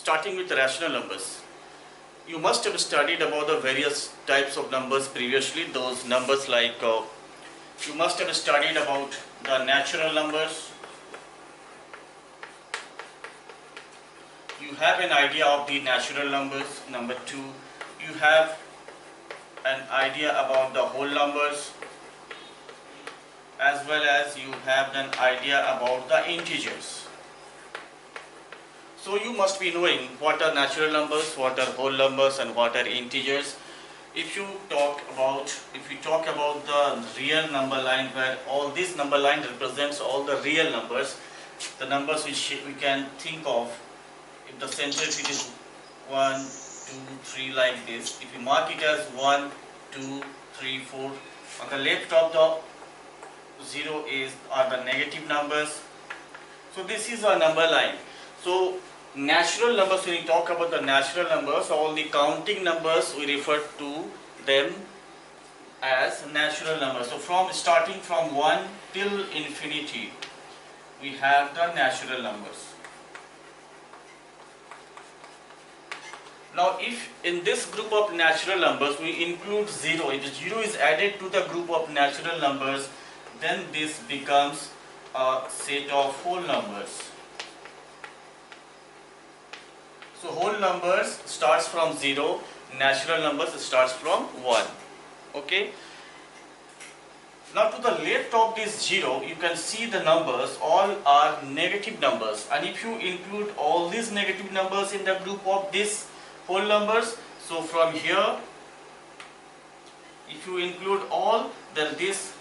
starting with rational numbers. You must have studied about the various types of numbers previously. Those numbers like you must have studied about the natural numbers. You have an idea of the natural numbers. Number two, you have an idea about the whole numbers, as well as you have an idea about the integers. So you must be knowing what are natural numbers, what are whole numbers, and what are integers. If you talk about the real number line, where all this number line represents all the real numbers, the numbers which we can think of, if the center, if it is 1, 2, 3 like this, if you mark it as 1, 2, 3, 4, on the left of the 0 are the negative numbers. So this is a number line. So natural numbers, when we talk about the natural numbers, all the counting numbers, we refer to them as natural numbers. So starting from 1 till infinity, we have the natural numbers. Now if in this group of natural numbers we include 0, if 0 is added to the group of natural numbers, then this becomes a set of whole numbers. So whole numbers starts from 0, natural numbers starts from 1. Okay. Now to the left of this 0, you can see the numbers all are negative numbers, and if you include all these negative numbers in the group of this whole numbers, so from here, if you include all, then these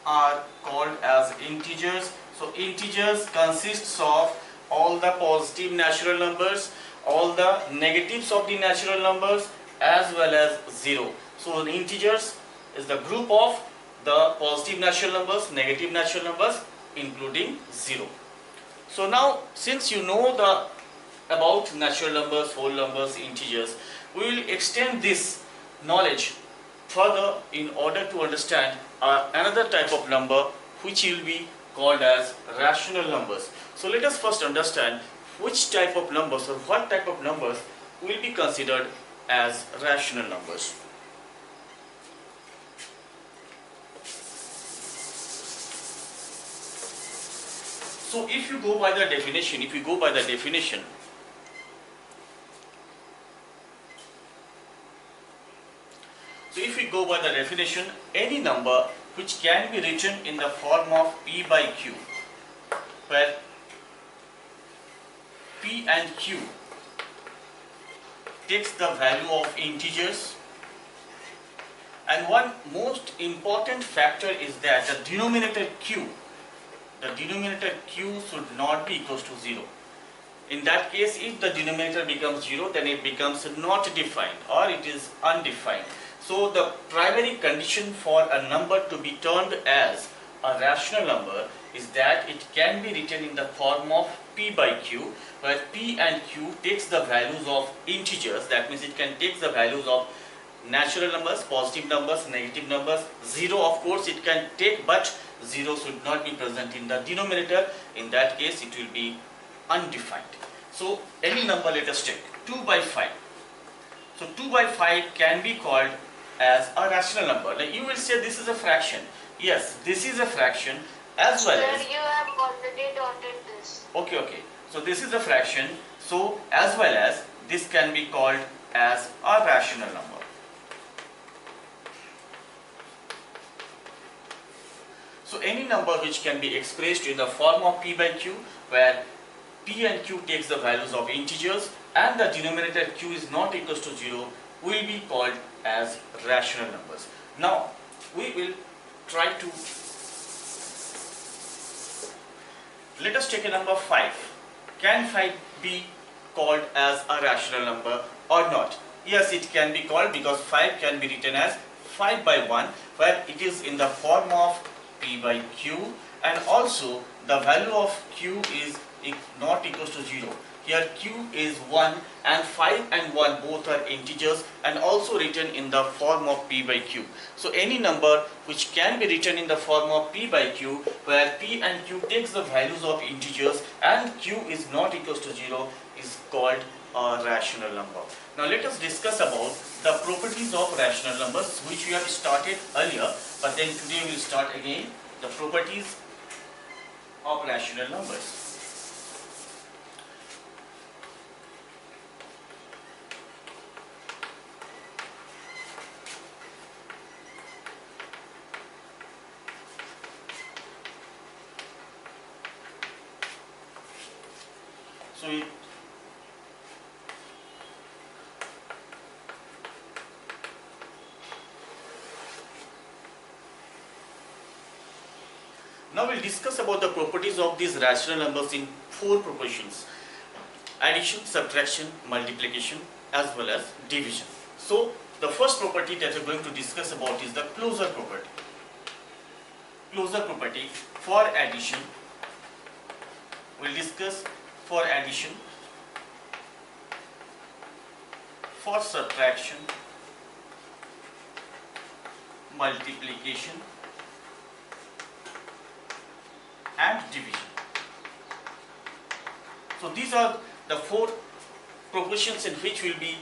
are called as integers. So integers consists of all the positive natural numbers, all the negatives of the natural numbers, as well as 0. So the integers is the group of the positive natural numbers, negative natural numbers, including 0. So now, since you know about natural numbers, whole numbers, integers, we will extend this knowledge further in order to understand another type of number, which will be called as rational numbers. So let us first understand which type of numbers or what type of numbers will be considered as rational numbers. So if you go by the definition, any number which can be written in the form of P by Q, where P and Q takes the value of integers, and one most important factor is that the denominator Q should not be equals to 0. In that case, if the denominator becomes 0, then it becomes not defined or it is undefined. So the primary condition for a number to be termed as a rational number is that it can be written in the form of P by Q, where P and Q takes the values of integers. That means it can take the values of natural numbers, positive numbers, negative numbers. 0, of course, it can take, but 0 should not be present in the denominator. In that case, it will be undefined. So any number, let us take 2 by 5. So 2 by 5 can be called as a rational number. Now you will say this is a fraction. Yes, this is a fraction, as well as... Sir, you have already dotted this. Okay. So this is a fraction. So as well as this can be called as a rational number. So any number which can be expressed in the form of P by Q, where P and Q takes the values of integers and the denominator Q is not equals to 0, will be called as rational numbers. Now we will try to, let us take a number 5. Can 5 be called as a rational number or not? Yes, it can be called, because 5 can be written as 5 by 1, where it is in the form of P by Q, and also the value of Q is not equals to 0. Here Q is 1, and 5 and 1 both are integers and also written in the form of P by Q. So any number which can be written in the form of P by Q, where P and Q takes the values of integers and Q is not equals to 0, is called a rational number. Now let us discuss about the properties of rational numbers, which we have started earlier, but then today we will start again the properties of rational numbers. So now we'll discuss about the properties of these rational numbers in four proportions: addition, subtraction, multiplication, as well as division. So the first property that we're going to discuss about is the closure property. Closure property for addition. We'll discuss for addition, for subtraction, multiplication, and division. So these are the four proportions in which we'll be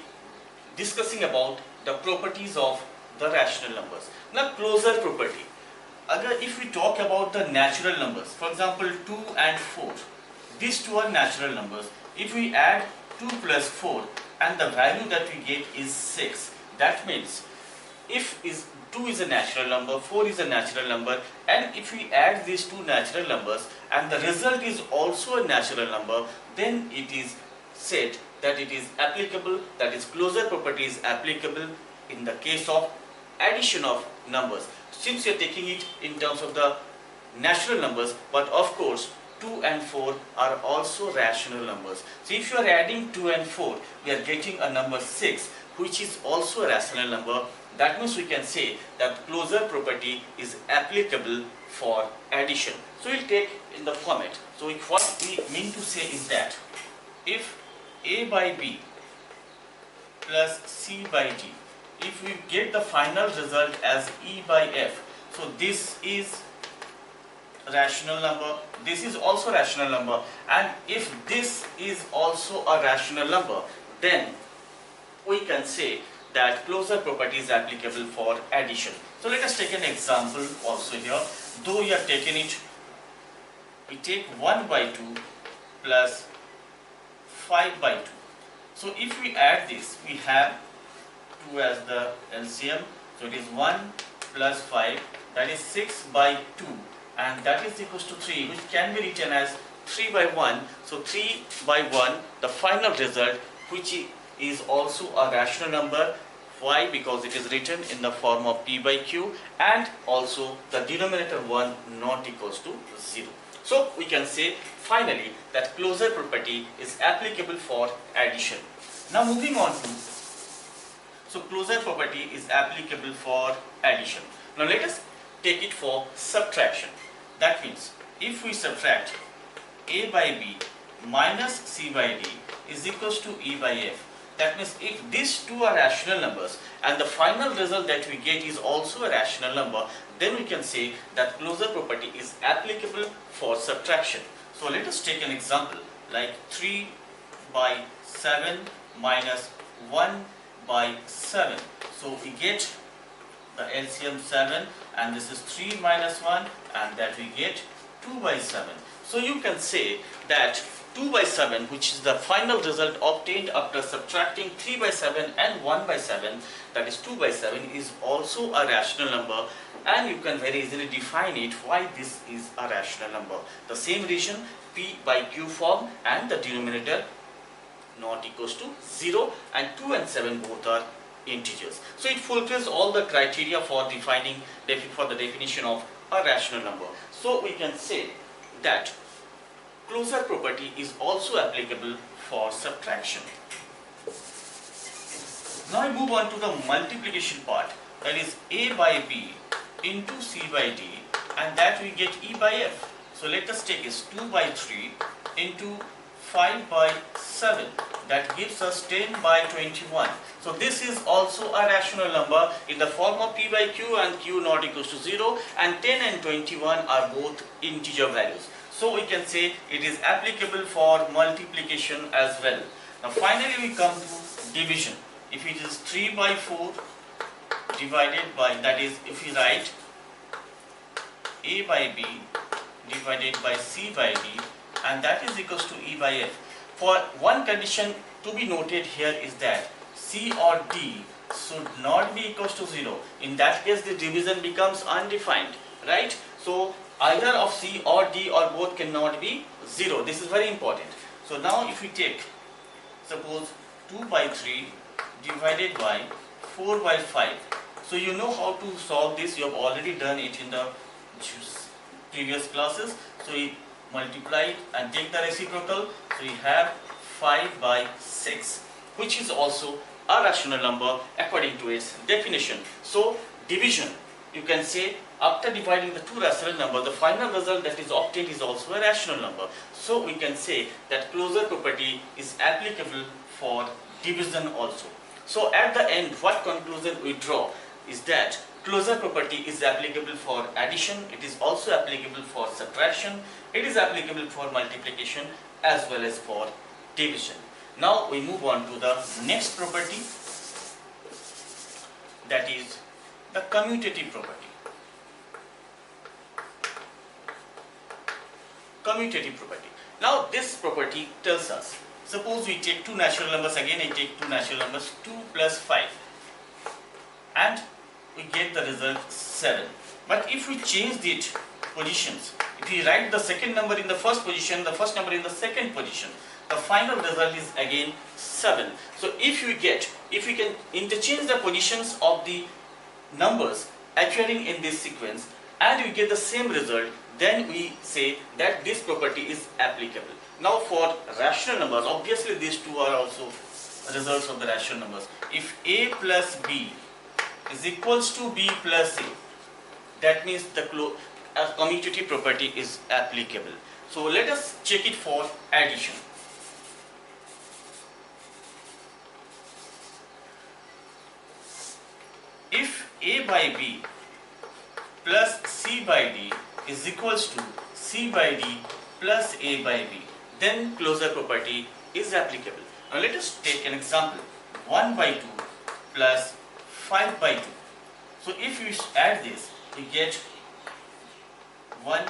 discussing about the properties of the rational numbers. Now, closure property. If we talk about the natural numbers, for example 2 and 4, these two are natural numbers. If we add 2 plus 4 and the value that we get is 6, that means if 2 is a natural number, 4 is a natural number, and if we add these two natural numbers and the result is also a natural number, then it is said that it is applicable, that is closure property is applicable in the case of addition of numbers. Since we are taking it in terms of the natural numbers, but of course 2 and 4 are also rational numbers. So if you are adding 2 and 4, we are getting a number 6, which is also a rational number. That means we can say that closure property is applicable for addition. So we'll take in the format. So what we mean to say is that if A by B plus C by D, if we get the final result as E by F, so this is rational number, this is also rational number, and if this is also a rational number, then we can say that closure property is applicable for addition. So let us take an example also here. Though we have taken it, we take 1 by 2 plus 5 by 2. So if we add this, we have 2 as the LCM, so it is 1 plus 5, that is 6 by 2, and that is equals to 3, which can be written as 3 by 1. So 3 by 1, the final result, which is also a rational number. Why? Because it is written in the form of P by Q, and also the denominator 1 not equals to 0. So we can say finally that closure property is applicable for addition. Now moving on to, so closure property is applicable for addition. Now let us take it for subtraction. That means if we subtract A by B minus C by D is equals to E by F, that means if these two are rational numbers and the final result that we get is also a rational number, then we can say that closure property is applicable for subtraction. So let us take an example like 3 by 7 minus 1 by 7. So we get the LCM 7, and this is 3 minus 1, and that we get 2 by 7. So you can say that 2 by 7, which is the final result obtained after subtracting 3 by 7 and 1 by 7, that is 2 by 7, is also a rational number, and you can very easily define it why this is a rational number. The same reason, P by Q form, and the denominator not equals to 0, and 2 and 7 both are integers. So it fulfills all the criteria for defining for the definition of a rational number. So we can say that closure property is also applicable for subtraction. Now I move on to the multiplication part, that is A by B into C by D, and that we get E by F. So let us take is 2 by 3 into 5 by 7, that gives us 10 by 21. So this is also a rational number in the form of P by Q, and Q not equals to 0, and 10 and 21 are both integer values. So we can say it is applicable for multiplication as well. Now finally we come to division. If it is 3 by 4 divided by, that is if we write A by B divided by C by D, and that is equals to E by F. For one condition to be noted here is that C or D should not be equals to 0. In that case the division becomes undefined, right? So either of C or D or both cannot be 0. This is very important. So now if we take, suppose 2 by 3 divided by 4 by 5. So you know how to solve this. You have already done it in the previous classes. So we multiply and take the reciprocal. So we have 5 by 6, which is also a rational number according to its definition. So division, you can say after dividing the two rational numbers, the final result that is obtained is also a rational number. So we can say that closure property is applicable for division also. So at the end, what conclusion we draw is that closure property is applicable for addition, it is also applicable for subtraction, it is applicable for multiplication as well as for division. Now we move on to the next property, that is the commutative property. Commutative property. Now this property tells us, suppose we take two natural numbers, again I take two natural numbers, 2 plus 5, and we get the result 7. But if we change the positions, if we write the second number in the first position, the first number in the second position, the final result is again 7. So if we can interchange the positions of the numbers appearing in this sequence and we get the same result, then we say that this property is applicable. Now for rational numbers, obviously these two are also results of the rational numbers. If A plus B is equals to B plus A, that means the commutative property is applicable. So let us check it for addition. If A by B plus C by D is equals to C by D plus A by B, then closure property is applicable. Now let us take an example. 1 by 2 plus 5 by 2. So if you add this, you get 1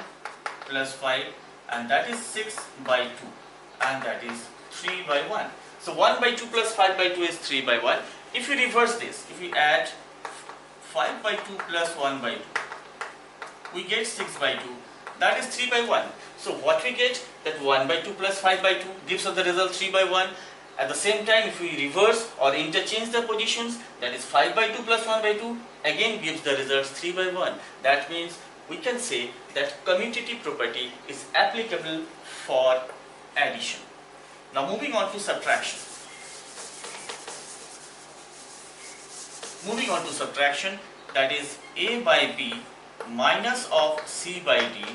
plus 5, and that is 6 by 2, and that is 3 by 1. So 1 by 2 plus 5 by 2 is 3 by 1. If you reverse this, if we add 5 by 2 plus 1 by 2, we get 6 by 2, that is 3 by 1. So what we get, that 1 by 2 plus 5 by 2 gives us the result 3 by 1. At the same time, if we reverse or interchange the positions, that is 5 by 2 plus 1 by 2 again gives the results 3 by 1. That means we can say that commutative property is applicable for addition. Now moving on to subtraction. Moving on to subtraction, that is A by B minus of C by D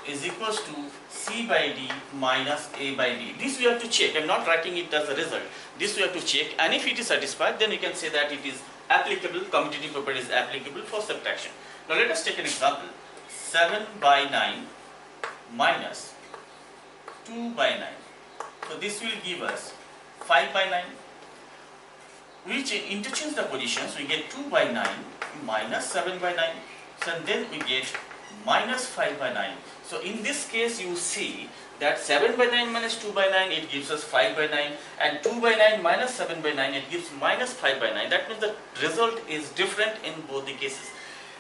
is equals to C by D minus A by D. This we have to check. I am not writing it as a result. This we have to check, and if it is satisfied, then we can say that it is applicable, commutative property is applicable for subtraction. Now let us take an example. 7 by 9 minus 2 by 9. So this will give us 5 by 9. We interchange the positions, we get 2 by 9 minus 7 by 9. So then we get minus 5 by 9. So in this case you see that 7 by 9 minus 2 by 9, it gives us 5 by 9, and 2 by 9 minus 7 by 9, it gives minus 5 by 9. That means the result is different in both the cases.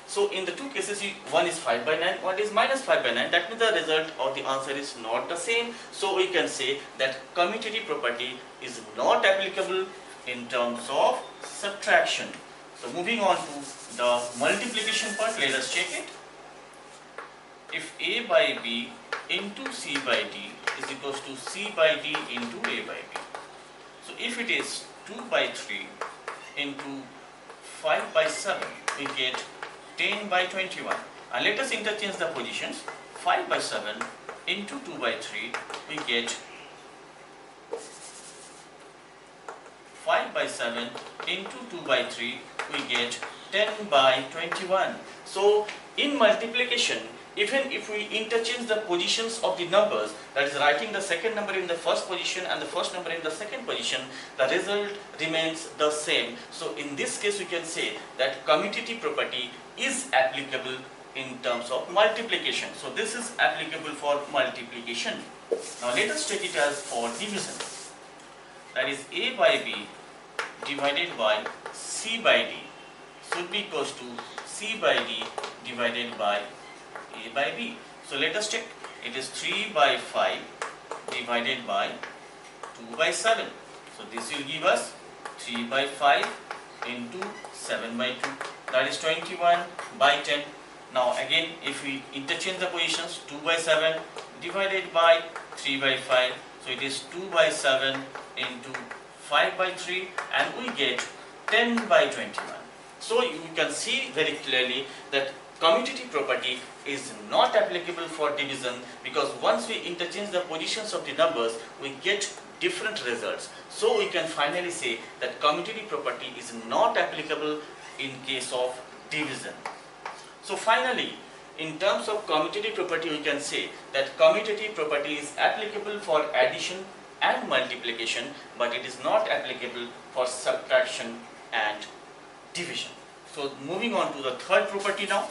So in the two cases, one is 5 by 9, one is minus 5 by 9. That means the result or the answer is not the same. So we can say that commutative property is not applicable in terms of subtraction. So moving on to the multiplication part, let us check it. If A by B into C by D is equals to C by D into A by B. So if it is 2 by 3 into 5 by 7, we get 10 by 21. And let us interchange the positions. 5 by 7 into 2 by 3, we get 5 by 7 into 2 by 3, we get 10 by 21. So in multiplication, Even if we interchange the positions of the numbers, that is writing the second number in the first position and the first number in the second position, the result remains the same. So in this case we can say that commutative property is applicable in terms of multiplication. So this is applicable for multiplication. Now let us take it as for division. That is A by B divided by C by D should be equals to C by D divided by A by B. So let us check. It is 3 by 5 divided by 2 by 7. So this will give us 3 by 5 into 7 by 2. That is 21 by 10. Now again, if we interchange the positions, 2 by 7 divided by 3 by 5. So it is 2 by 7 into 5 by 3 and we get 10 by 21. So you can see very clearly that commutative property is not applicable for division, because once we interchange the positions of the numbers, we get different results. So we can finally say that commutative property is not applicable in case of division. So finally, in terms of commutative property, we can say that commutative property is applicable for addition and multiplication, but it is not applicable for subtraction and division. So moving on to the third property now.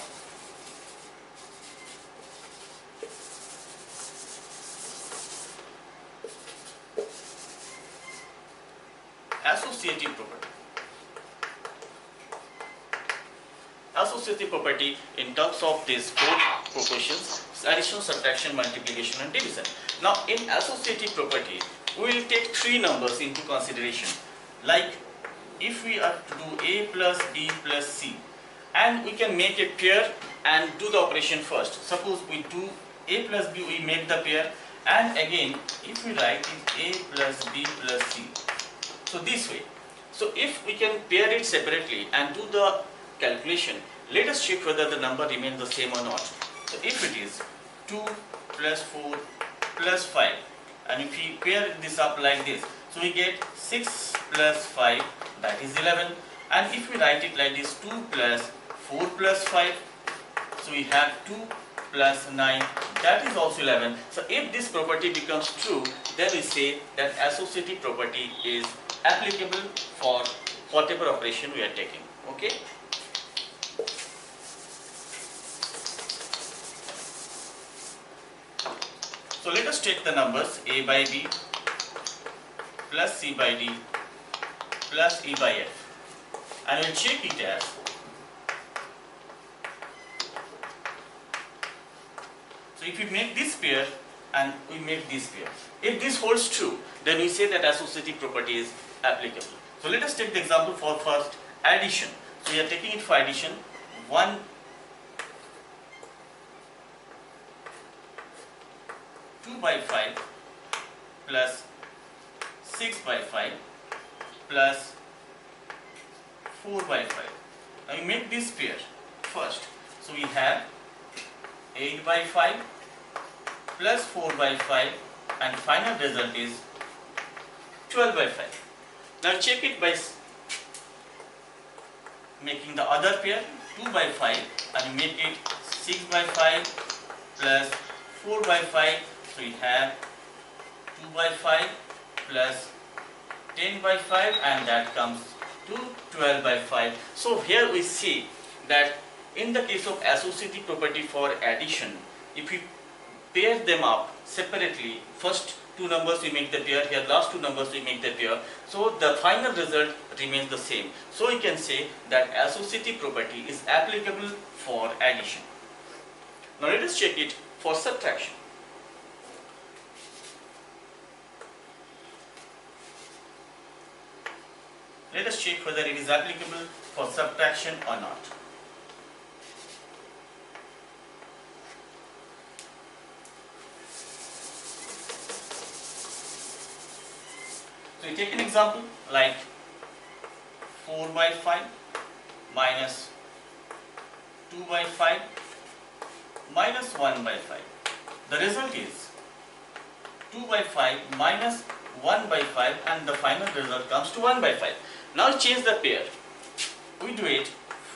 Associative property. Associative property in terms of these four proportions: addition, subtraction, multiplication and division. Now in associative property, we will take three numbers into consideration. Like if we are to do A plus B plus C, and we can make a pair and do the operation first. Suppose we do A plus B, we make the pair, and again if we write it A plus B plus C. So this way. So if we can pair it separately and do the calculation, let us check whether the number remains the same or not. So if it is 2 plus 4 plus 5, and if we pair this up like this, so we get 6 plus 5, that is 11. And if we write it like this, 2 plus 4 plus 5, so we have 2 plus 9, that is also 11. So if this property becomes true, then we say that associative property is applicable for whatever operation we are taking. Okay. So let us take the numbers A by B plus C by D plus E by F, and we will check it as so if we make this pair and we make this pair, if this holds true, then we say that associative property is applicable. So let us take the example for first addition. So we are taking it for addition. 1 2 by 5 plus 6 by 5 plus 4 by 5. Now we make this pair first. So we have 8 by 5 plus 4 by 5, and final result is 12 by 5. Now check it by making the other pair 2 by 5, and make it 6 by 5 plus 4 by 5. So we have 2 by 5 plus 10 by 5, and that comes to 12 by 5. So here we see that in the case of associative property for addition, if we pair them up separately, first two numbers we make the pair, here last two numbers we make the pair, so the final result remains the same. So we can say that associative property is applicable for addition. Now let us check it for subtraction. Let us check whether it is applicable for subtraction or not. So we take an example like 4 by 5 minus 2 by 5 minus 1 by 5. The result is 2 by 5 minus 1 by 5, and the final result comes to 1 by 5. Now change the pair. We do it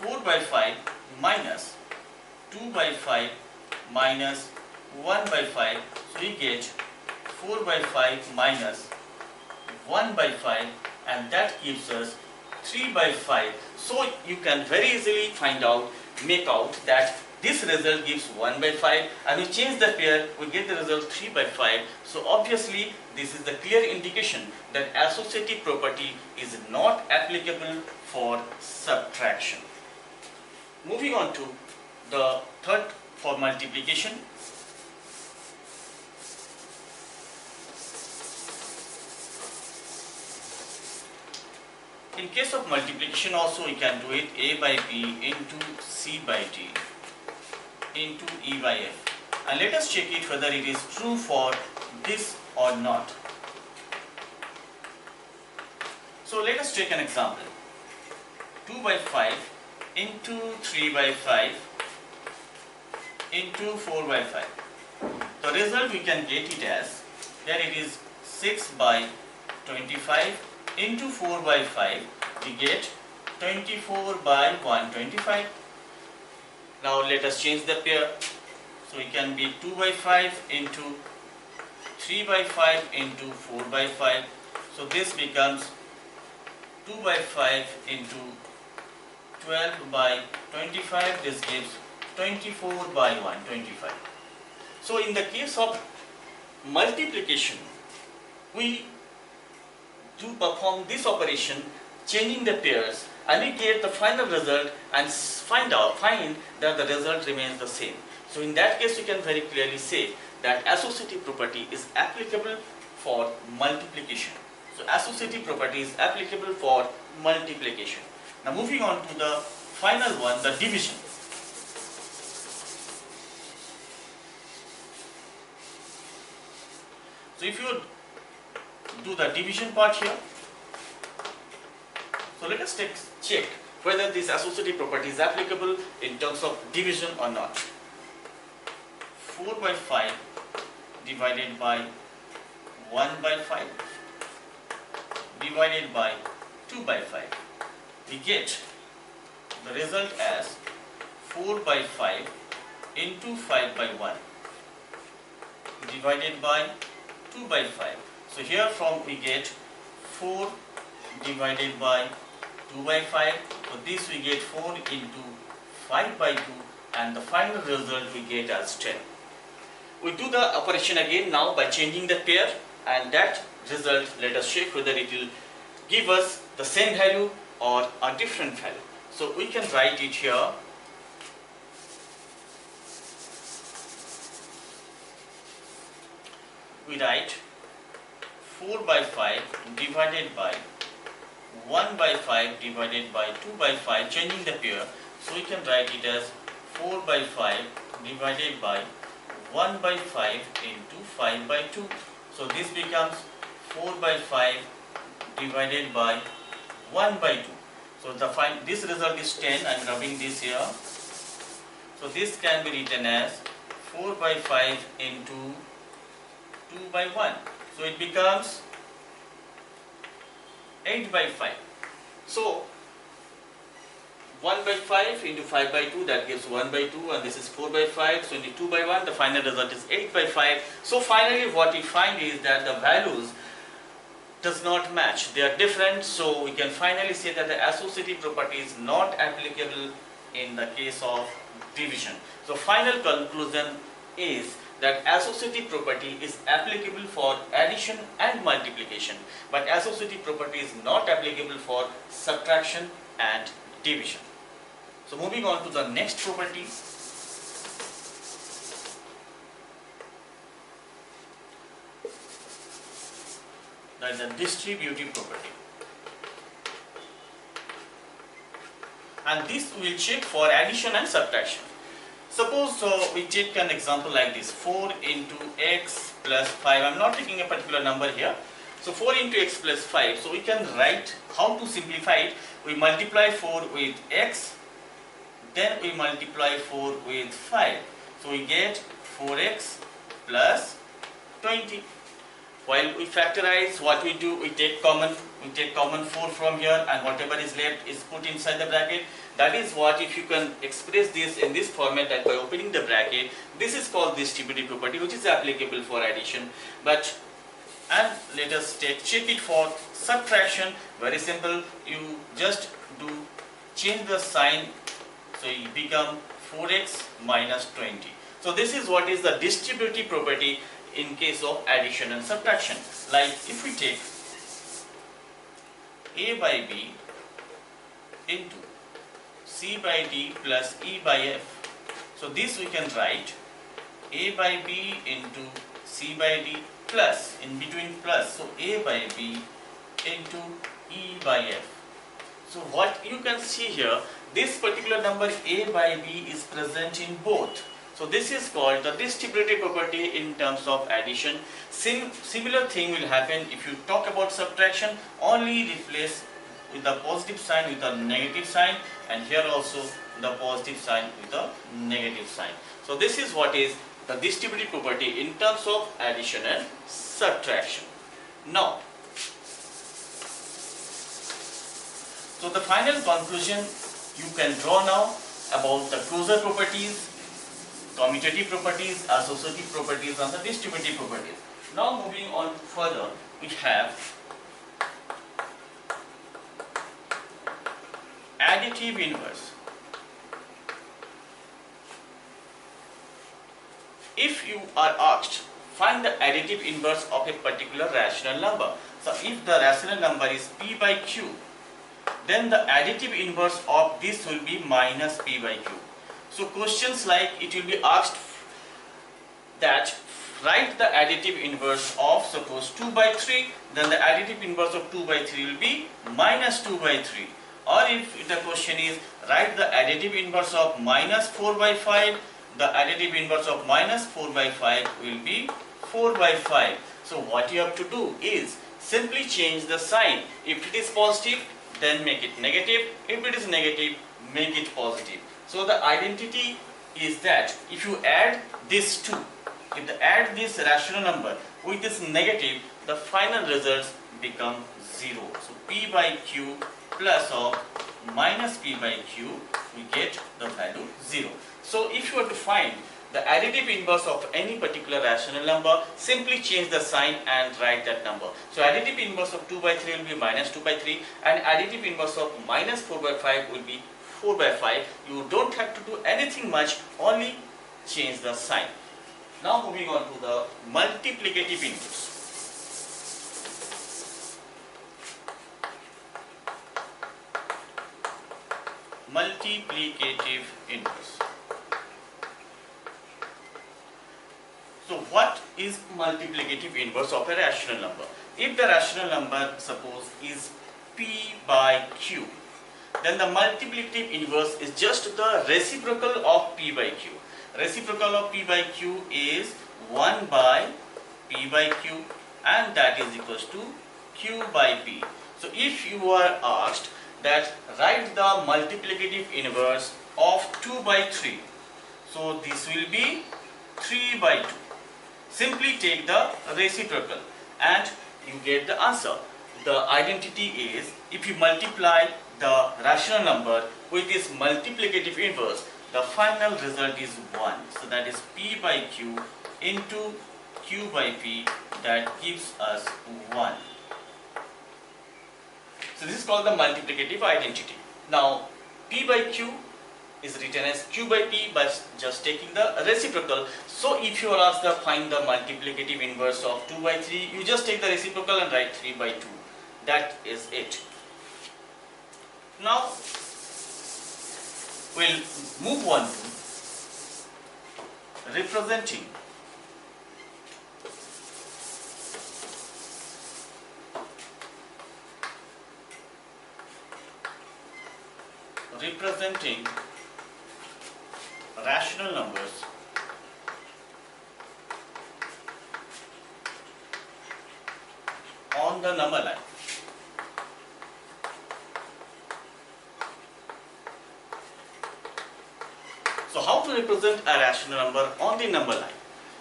4 by 5 minus 2 by 5 minus 1 by 5. So we get 4 by 5 minus 1 by 5, and that gives us 3 by 5. So you can very easily make out that this result gives 1 by 5, and we change the pair, we get the result 3 by 5. So obviously this is the clear indication that associative property is not applicable for subtraction. Moving on to the third for multiplication. In case of multiplication also, we can do it a by b into c by d into e by f, and let us check it whether it is true for this or not. So let us take an example. 2 by 5 into 3 by 5 into 4 by 5. The result we can get it as, here it is 6 by 25 into 4 by 5, we get 24 by 125. Now let us change the pair. So it can be 2 by 5 into 3 by 5 into 4 by 5. So this becomes 2 by 5 into 12 by 25. This gives 24 by 125. So in the case of multiplication, we do perform this operation, changing the pairs, and we get the final result and find that the result remains the same. So in that case, you can very clearly say that associative property is applicable for multiplication. So associative property is applicable for multiplication. Now moving on to the final one, the division. So if you do the division part here, so let us check whether this associative property is applicable in terms of division or not. 4 by 5 divided by 1 by 5 divided by 2 by 5. We get the result as 4 by 5 into 5 by 1 divided by 2 by 5. So here from we get 4 divided by 2 by 5. So this we get 4 into 5 by 2, and the final result we get as 10. We do the operation again now by changing the pair, and that result, let us check whether it will give us the same value or a different value. So we can write it here. We write 4 by 5 divided by 1 by 5 divided by 2 by 5, changing the pair. So we can write it as 4 by 5 divided by 1 by 5 into 5 by 2. So this becomes 4 by 5 divided by 1 by 2. So this result is 10. I am rubbing this here. So this can be written as 4 by 5 into 2 by 1. So it becomes 8 by 5. So 1 by 5 into 5 by 2, that gives 1 by 2, and this is 4 by 5. So into 2 by 1, the final result is 8 by 5. So finally what we find is that the values does not match. They are different. So we can finally say that the associative property is not applicable in the case of division. So final conclusion is that associative property is applicable for addition and multiplication, but associative property is not applicable for subtraction and division. So moving on to the next property. That is the distributive property. And this we will check for addition and subtraction. Suppose we take an example like this, 4 into x plus 5. I am not taking a particular number here. So 4 into x plus 5. So we can write how to simplify it. We multiply 4 with x, then we multiply 4 with 5. So we get 4x plus 20. While we factorize, what we do, we take common. you take common 4 from here and whatever is left is put inside the bracket. That is what, if you can express this in this format, that by opening the bracket, this is called distributive property, which is applicable for addition. But and let us check it for subtraction. Very simple, you just do change the sign, so it become 4x minus 20. So this is what is the distributive property in case of addition and subtraction. Like if we take a by b into c by d plus e by f, so this we can write a by b into c by d plus, in between plus, so a by b into e by f. So what you can see here, this particular number a by b is present in both. So this is called the distributive property in terms of addition. Similar thing will happen if you talk about subtraction. Only replace with the positive sign with a negative sign, and here also the positive sign with a negative sign. So this is what is the distributive property in terms of addition and subtraction. Now, so the final conclusion you can draw now about the closure properties, commutative properties, associative properties, and the distributive properties. Now moving on further, we have additive inverse. If you are asked, find the additive inverse of a particular rational number. So if the rational number is p by q, then the additive inverse of this will be minus p by q. So questions like it will be asked that write the additive inverse of, suppose 2 by 3, then the additive inverse of 2 by 3 will be minus 2 by 3. Or if the question is write the additive inverse of minus 4 by 5, the additive inverse of minus 4 by 5 will be 4 by 5. So what you have to do is simply change the sign. If it is positive, then make it negative. If it is negative, make it positive. So the identity is that if you add these two, if you add this rational number with this negative, the final results become 0. So p by q plus of minus p by q, we get the value 0. So if you are to find the additive inverse of any particular rational number, simply change the sign and write that number. So additive inverse of 2 by 3 will be minus 2 by 3, and additive inverse of minus 4 by 5 will be 4 by 5. You don't have to do anything much, only change the sign. Now moving on to the multiplicative inverse. Multiplicative inverse. So what is multiplicative inverse of a rational number? If the rational number, suppose, is p by q, then the multiplicative inverse is just the reciprocal of p by q. Reciprocal of p by q is 1 by p by q, and that is equals to q by p. So if you are asked that write the multiplicative inverse of 2 by 3, so this will be 3 by 2. Simply take the reciprocal and you get the answer. The identity is, if you multiply the rational number with this multiplicative inverse, the final result is 1. So that is p by q into q by p, that gives us 1. So this is called the multiplicative identity. Now p by q is written as q by p by just taking the reciprocal. So if you are asked to find the multiplicative inverse of 2 by 3, you just take the reciprocal and write 3 by 2. That is it. Now we'll move on to representing rational numbers on the number line. So how to represent a rational number on the number line?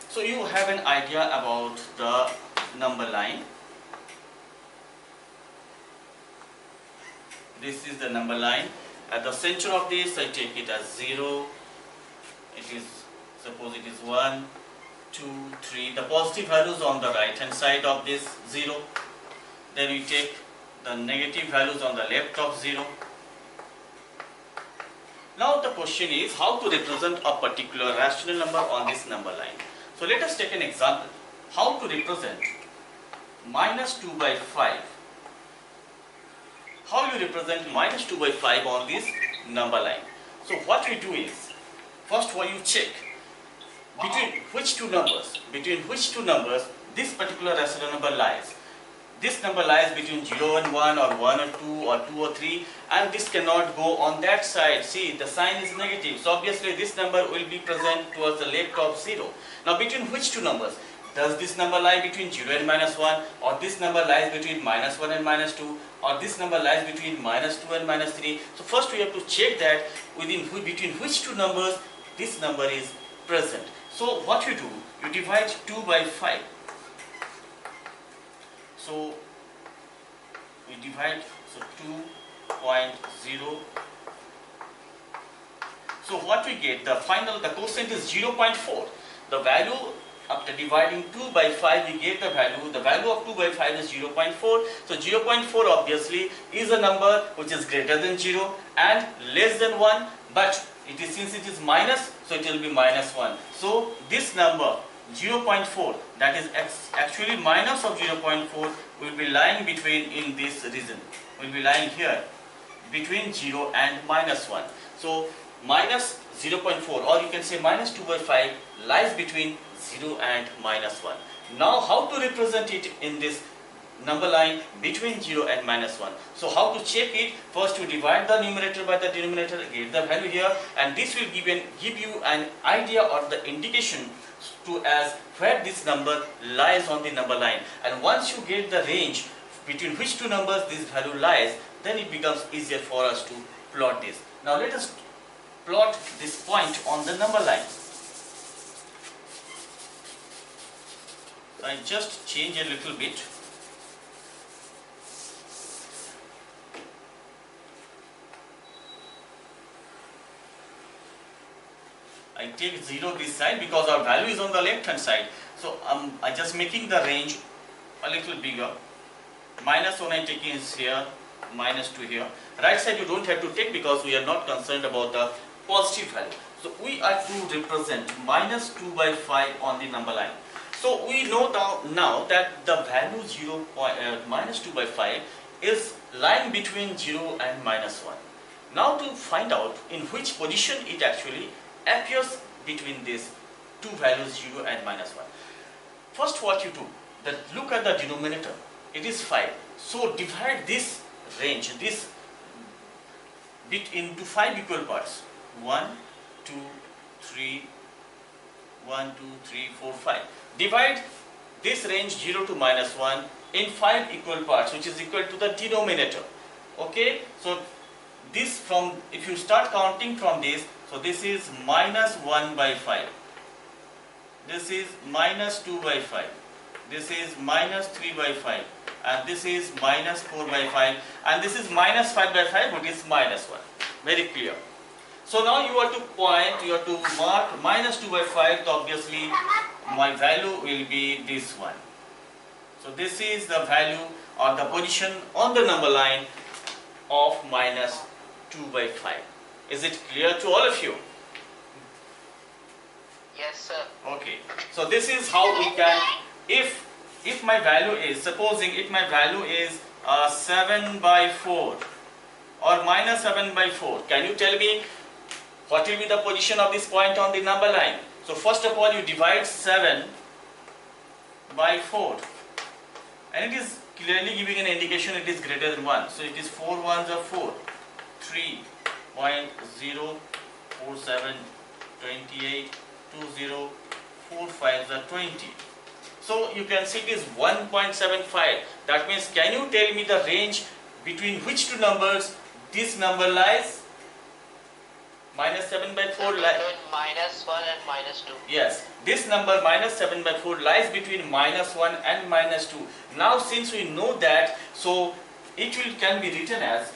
So you have an idea about the number line. this is the number line. At the center of this, I take it as 0. It is, suppose it is 1, 2, 3. The positive values on the right hand side of this 0. Then we take the negative values on the left of 0. Now the question is how to represent a particular rational number on this number line. So let us take an example. How to represent minus 2 by 5. How you represent minus 2 by 5 on this number line. So what we do is, first what you check between which two numbers this particular rational number lies. This number lies between 0 and 1 or 1 or 2 or 2 or 3, and this cannot go on that side. See, the sign is negative. So obviously this number will be present towards the left of 0. Now between which two numbers? Does this number lie between 0 and minus 1, or this number lies between minus 1 and minus 2, or this number lies between minus 2 and minus 3? So first we have to check that between which two numbers this number is present. So what you do, you divide 2 by 5. So we divide, so 2.0. So what we get, the quotient is 0.4. The value after dividing 2 by 5, we get the value of 2 by 5 is 0.4. So 0.4 obviously is a number which is greater than 0 and less than 1, but since it is minus, so it will be minus 1. So this number 0.4, that is actually minus of 0.4, will be lying between in this region, will be lying here between 0 and minus 1. So minus 0.4, or you can say minus 2 by 5, lies between 0 and minus 1. Now how to represent it in this number line between 0 and minus 1? So how to check it? First you divide the numerator by the denominator, get the value here, and this will give you an idea or the indication to as where this number lies on the number line. And once you get the range between which two numbers this value lies, then it becomes easier for us to plot this. Now let us plot this point on the number line. I just change a little bit. I take 0 this side because our value is on the left hand side. So I just making the range a little bigger. Minus 1 I taking is here, minus 2 here. Right side you don't have to take because we are not concerned about the positive value. So we are to represent minus 2 by 5 on the number line. So we know now that the value minus 2 by 5 is lying between 0 and minus 1. Now to find out in which position it actually appears between these two values 0 and minus 1. First what you do, look at the denominator, it is 5. So divide this range, this bit into 5 equal parts. 1, 2, 3, 1, 2, 3, 4, 5. Divide this range 0 to minus 1 in 5 equal parts, which is equal to the denominator. Okay, so this if you start counting from this, so this is minus 1 by 5. This is minus 2 by 5. This is minus 3 by 5. And this is minus 4 by 5. And this is minus 5 by 5, which is minus 1. Very clear. So now you have to mark minus 2 by 5. So obviously my value will be this one. So this is the value or the position on the number line of minus 2 by 5. Is it clear to all of you? Yes, sir. Okay. So this is how we can, if my value is, supposing if my value is 7 by 4 or minus 7 by 4, can you tell me what will be the position of this point on the number line? So first of all you divide 7 by 4 and it is clearly giving an indication it is greater than 1. So it is 4 ones are 4, 3.047, 28, 20, 4 5s are 20. So you can see it is 1.75. That means can you tell me the range between which two numbers this number lies? Minus 7 by 4 lies. Between minus 1 and minus 2. Yes, this number minus 7 by 4 lies between minus 1 and minus 2. Now since we know that, so it can be written as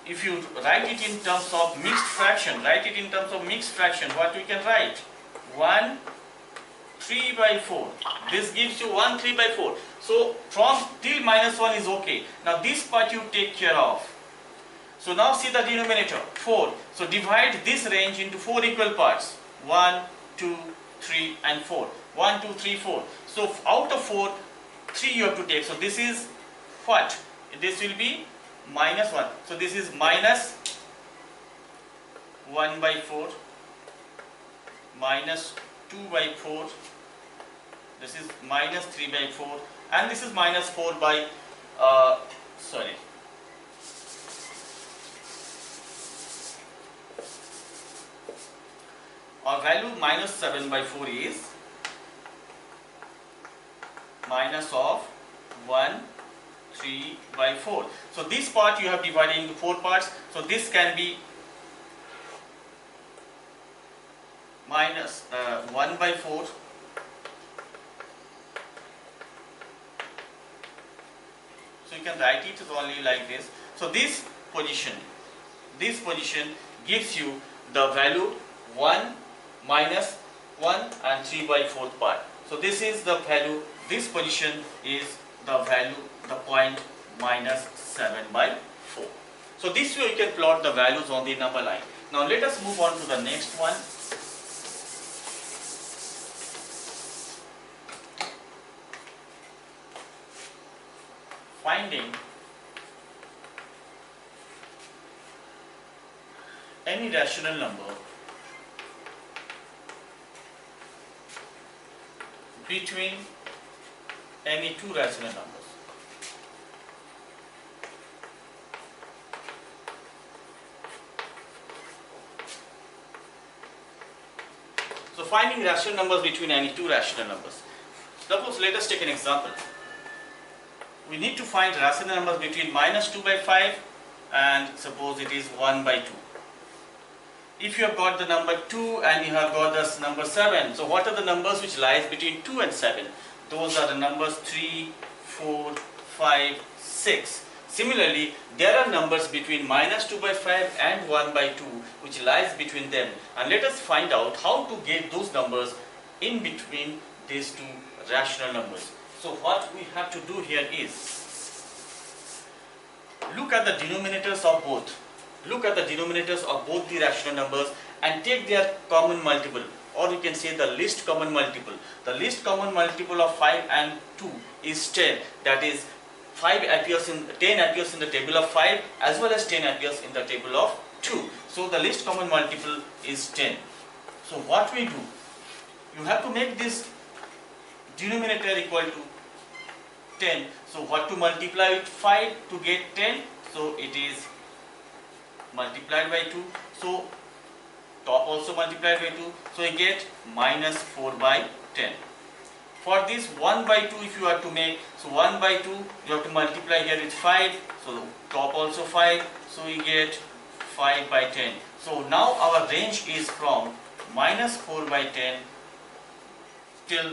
if you write it in terms of mixed fraction, what we can write? 1 3 by 4. This gives you 1 3 by 4. So from till minus 1 is okay. Now this part you take care of. So now see the denominator 4. So divide this range into 4 equal parts. 1, 2, 3 and 4. 1, 2, 3, 4. So out of 4, 3 you have to take. So this is what? This will be minus 1. So this is minus 1 by 4, minus 2 by 4, this is minus 3 by 4, and this is minus 4 by, our value minus 7 by 4 is minus of 1, 3 by 4. So this part you have divided into 4 parts. So this can be minus 1 by 4, so you can write it only like this. So this position gives you the value 1 minus 1 and 3 by 4th part. So this is the value, this position is the value, the point minus 7 by 4. So this way you can plot the values on the number line. Now let us move on to the next one. Finding any rational number between any two rational numbers. So finding rational numbers between any two rational numbers. Suppose let us take an example. We need to find rational numbers between minus 2 by 5 and suppose it is 1 by 2. If you have got the number 2 and you have got this number 7, so what are the numbers which lies between 2 and 7? Those are the numbers 3, 4, 5, 6. Similarly, there are numbers between minus 2 by 5 and 1 by 2 which lies between them, and let us find out how to get those numbers in between these two rational numbers. So what we have to do here is look at the denominators of both. Look at the denominators of both the rational numbers and take their common multiple, or you can say the least common multiple. The least common multiple of 5 and 2 is 10. That is 10 appears in the table of 5 as well as 10 appears in the table of 2. So the least common multiple is 10. So what we do, you have to make this denominator equal to 10. So what to multiply with 5 to get 10? So it is multiplied by 2. So top also multiplied by 2. So you get minus 4 by 10. For this 1 by 2 if you are to make, so 1 by 2 you have to multiply here with 5. So top also 5. So you get 5 by 10. So now our range is from minus 4 by 10 till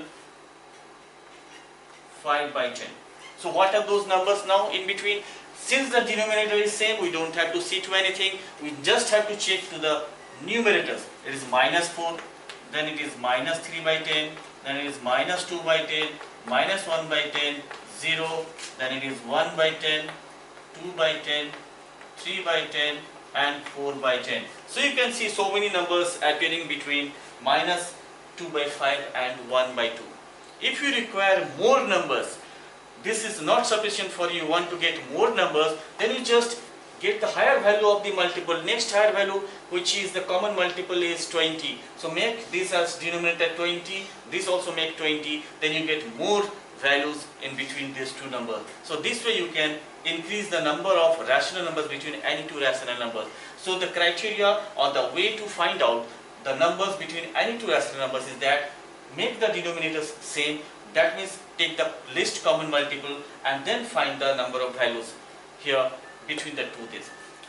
5 by 10. So what are those numbers now in between? Since the denominator is same, we don't have to see to anything. We just have to check to the numerators. It is minus 4, then it is minus 3 by 10, then it is minus 2 by 10, minus 1 by 10, 0, then it is 1 by 10, 2 by 10, 3 by 10 and 4 by 10. So you can see so many numbers appearing between minus 2 by 5 and 1 by 2. If you require more numbers, this is not sufficient for you, want to get more numbers, then you just get the higher value of the multiple, next higher value, which is the common multiple is 20. So make this as denominator 20, this also make 20, then you get more values in between these two numbers. So this way you can increase the number of rational numbers between any two rational numbers. So the criteria or the way to find out the numbers between any two rational numbers is that make the denominators same. That means take the least common multiple and then find the number of values here between the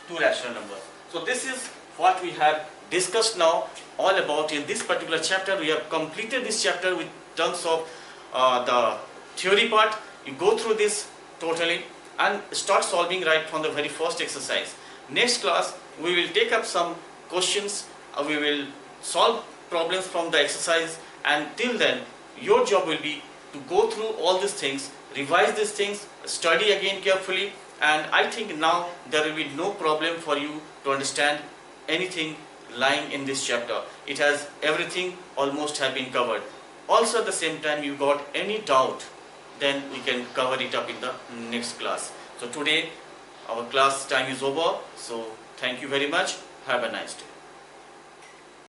two rational numbers. So this is what we have discussed now all about in this particular chapter. We have completed this chapter with terms of the theory part. You go through this totally and start solving right from the very first exercise. Next class we will take up some questions, we will solve problems from the exercise, and till then your job will be to go through all these things, revise these things, study again carefully, and I think now there will be no problem for you to understand anything lying in this chapter. It has everything almost have been covered. Also at the same time, you got any doubt, then we can cover it up in the next class. So today our class time is over, so thank you very much. Have a nice day.